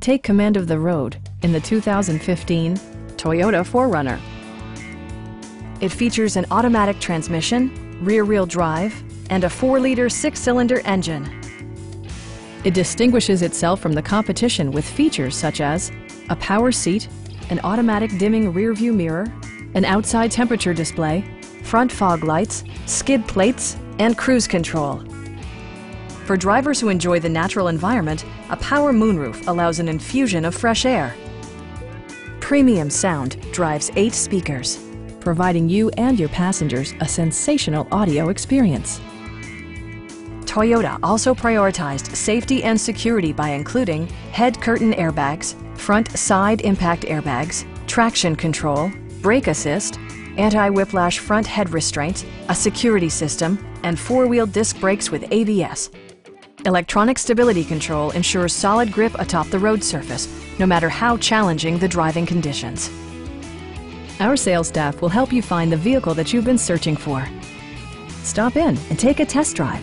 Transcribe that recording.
Take command of the road in the 2015 Toyota 4Runner. It features an automatic transmission, rear-wheel drive, and a 4-liter 6-cylinder engine. It distinguishes itself from the competition with features such as a power seat, an automatic dimming rear-view mirror, an outside temperature display, front fog lights, skid plates, and cruise control. For drivers who enjoy the natural environment, a power moonroof allows an infusion of fresh air. Premium sound drives 8 speakers, providing you and your passengers a sensational audio experience. Toyota also prioritized safety and security by including head curtain airbags, front side impact airbags, traction control, brake assist, anti-whiplash front head restraints, a security system, and 4-wheel disc brakes with ABS. Electronic stability control ensures solid grip atop the road surface, no matter how challenging the driving conditions. Our sales staff will help you find the vehicle that you've been searching for. Stop in and take a test drive.